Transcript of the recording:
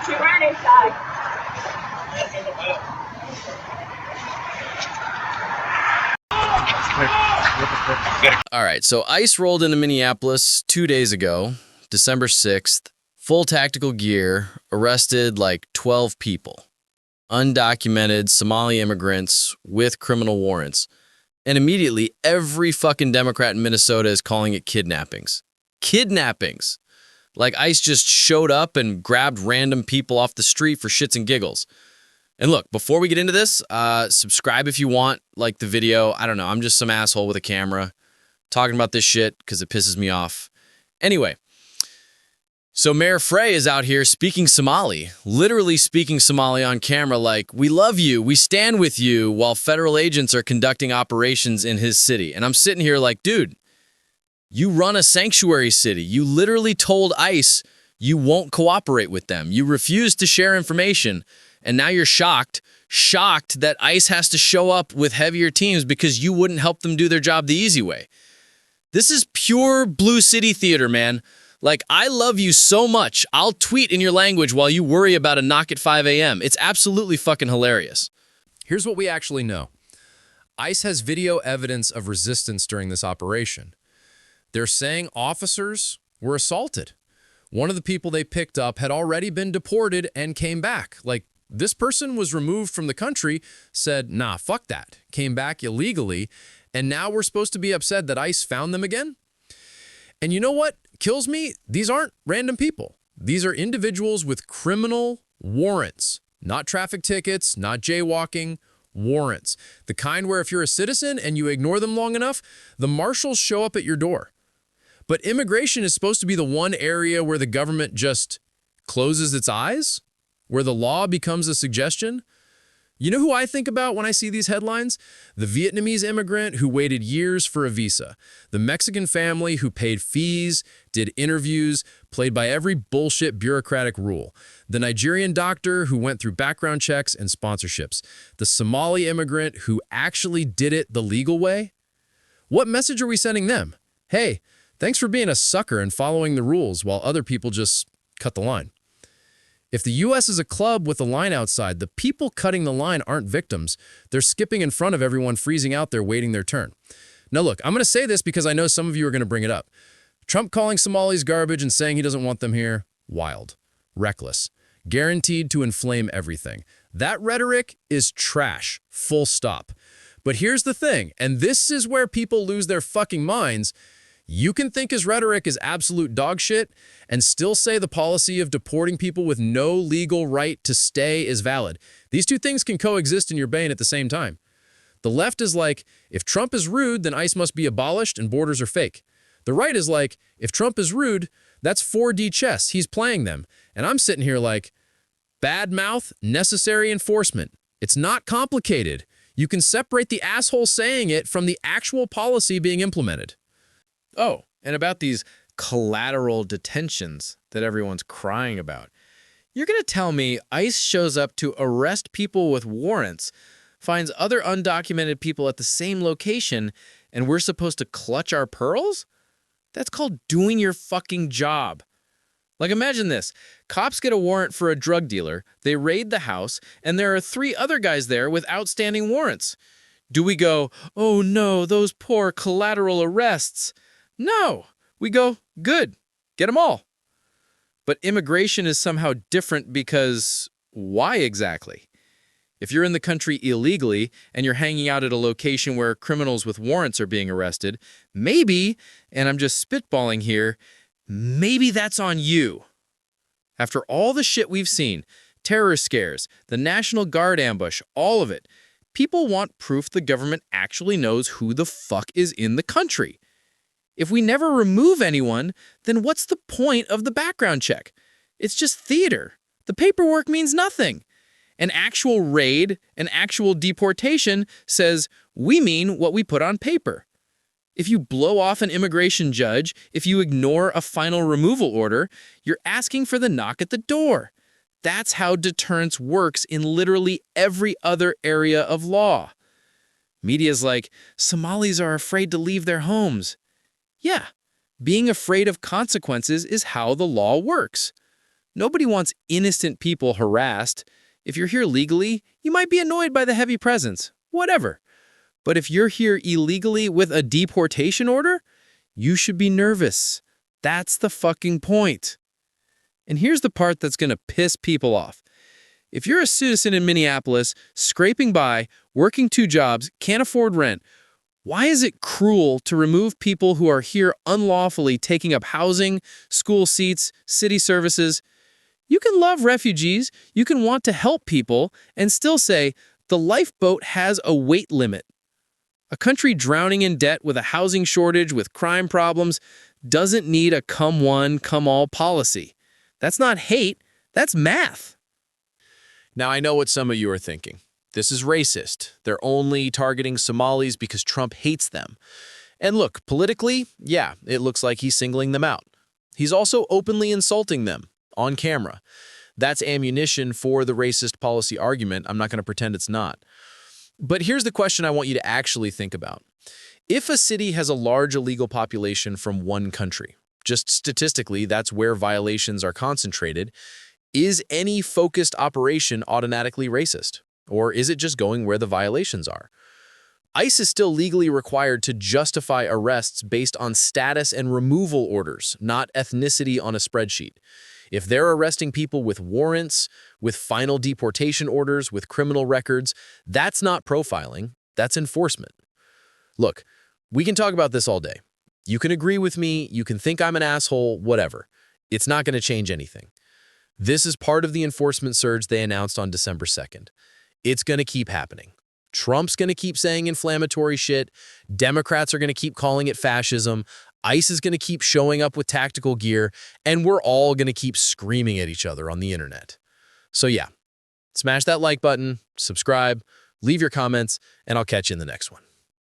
She ran inside. All right, so ICE rolled into Minneapolis 2 days ago, December 6th, full tactical gear, arrested like 12 people, undocumented Somali immigrants with criminal warrants. And immediately, every fucking Democrat in Minnesota is calling it kidnappings. Kidnappings! Like ICE just showed up and grabbed random people off the street for shits and giggles. And look, before we get into this, subscribe if you want, like the video. I don't know, I'm just some asshole with a camera talking about this shit because it pisses me off. Anyway, so Mayor Frey is out here speaking Somali, literally speaking Somali on camera like, we love you, we stand with you, while federal agents are conducting operations in his city. And I'm sitting here like, dude, you run a sanctuary city. You literally told ICE you won't cooperate with them. You refused to share information. And now you're shocked that ICE has to show up with heavier teams because you wouldn't help them do their job the easy way. This is pure Blue City theater, man. Like, I love you so much, I'll tweet in your language while you worry about a knock at 5 a.m. It's absolutely fucking hilarious. Here's what we actually know. ICE has video evidence of resistance during this operation. They're saying officers were assaulted. One of the people they picked up had already been deported and came back. Like, this person was removed from the country, said, nah, fuck that, came back illegally, and now we're supposed to be upset that ICE found them again? And you know what kills me? These aren't random people. These are individuals with criminal warrants, not traffic tickets, not jaywalking, warrants. The kind where if you're a citizen and you ignore them long enough, the marshals show up at your door. But immigration is supposed to be the one area where the government just closes its eyes, where the law becomes a suggestion. You know who I think about when I see these headlines? The Vietnamese immigrant who waited years for a visa. The Mexican family who paid fees, did interviews, played by every bullshit bureaucratic rule. The Nigerian doctor who went through background checks and sponsorships. The Somali immigrant who actually did it the legal way. What message are we sending them? Hey, thanks for being a sucker and following the rules while other people just cut the line. If the U.S. is a club with a line outside, the people cutting the line aren't victims. They're skipping in front of everyone freezing out there waiting their turn. Now look, I'm going to say this because I know some of you are going to bring it up. Trump calling Somalis garbage and saying he doesn't want them here, wild, reckless, guaranteed to inflame everything. That rhetoric is trash, full stop. But here's the thing, and this is where people lose their fucking minds. You can think his rhetoric is absolute dog shit and still say the policy of deporting people with no legal right to stay is valid. These two things can coexist in your brain at the same time. The left is like, if Trump is rude, then ICE must be abolished and borders are fake. The right is like, if Trump is rude, that's 4D chess. He's playing them. And I'm sitting here like, bad mouth, necessary enforcement. It's not complicated. You can separate the asshole saying it from the actual policy being implemented. Oh, and about these collateral detentions that everyone's crying about. You're going to tell me ICE shows up to arrest people with warrants, finds other undocumented people at the same location, and we're supposed to clutch our pearls? That's called doing your fucking job. Like, imagine this. Cops get a warrant for a drug dealer, they raid the house, and there are 3 other guys there with outstanding warrants. Do we go, oh no, those poor collateral arrests? No, we go, good, get them all. But immigration is somehow different because why exactly? If you're in the country illegally and you're hanging out at a location where criminals with warrants are being arrested, maybe, and I'm just spitballing here, maybe that's on you. After all the shit we've seen, terror scares, the National Guard ambush, all of it, people want proof the government actually knows who the fuck is in the country. If we never remove anyone, then what's the point of the background check? It's just theater. The paperwork means nothing. An actual raid, an actual deportation says we mean what we put on paper. If you blow off an immigration judge, if you ignore a final removal order, you're asking for the knock at the door. That's how deterrence works in literally every other area of law. Media's like, Somalis are afraid to leave their homes. Yeah, being afraid of consequences is how the law works. Nobody wants innocent people harassed. If you're here legally, you might be annoyed by the heavy presence, whatever. But if you're here illegally with a deportation order, you should be nervous. That's the fucking point. And here's the part that's going to piss people off. If you're a citizen in Minneapolis, scraping by, working 2 jobs, can't afford rent, why is it cruel to remove people who are here unlawfully taking up housing, school seats, city services? You can love refugees, you can want to help people, and still say, the lifeboat has a weight limit. A country drowning in debt with a housing shortage, with crime problems, doesn't need a come one, come all policy. That's not hate, that's math. Now, I know what some of you are thinking. This is racist. They're only targeting Somalis because Trump hates them. And look, politically, yeah, it looks like he's singling them out. He's also openly insulting them on camera. That's ammunition for the racist policy argument. I'm not going to pretend it's not. But here's the question I want you to actually think about. If a city has a large illegal population from one country, just statistically, that's where violations are concentrated, is any focused operation automatically racist? Or is it just going where the violations are? ICE is still legally required to justify arrests based on status and removal orders, not ethnicity on a spreadsheet. If they're arresting people with warrants, with final deportation orders, with criminal records, that's not profiling, that's enforcement. Look, we can talk about this all day. You can agree with me, you can think I'm an asshole, whatever. It's not going to change anything. This is part of the enforcement surge they announced on December 2nd. It's going to keep happening. Trump's going to keep saying inflammatory shit. Democrats are going to keep calling it fascism. ICE is going to keep showing up with tactical gear. And we're all going to keep screaming at each other on the internet. So yeah, smash that like button, subscribe, leave your comments, and I'll catch you in the next one.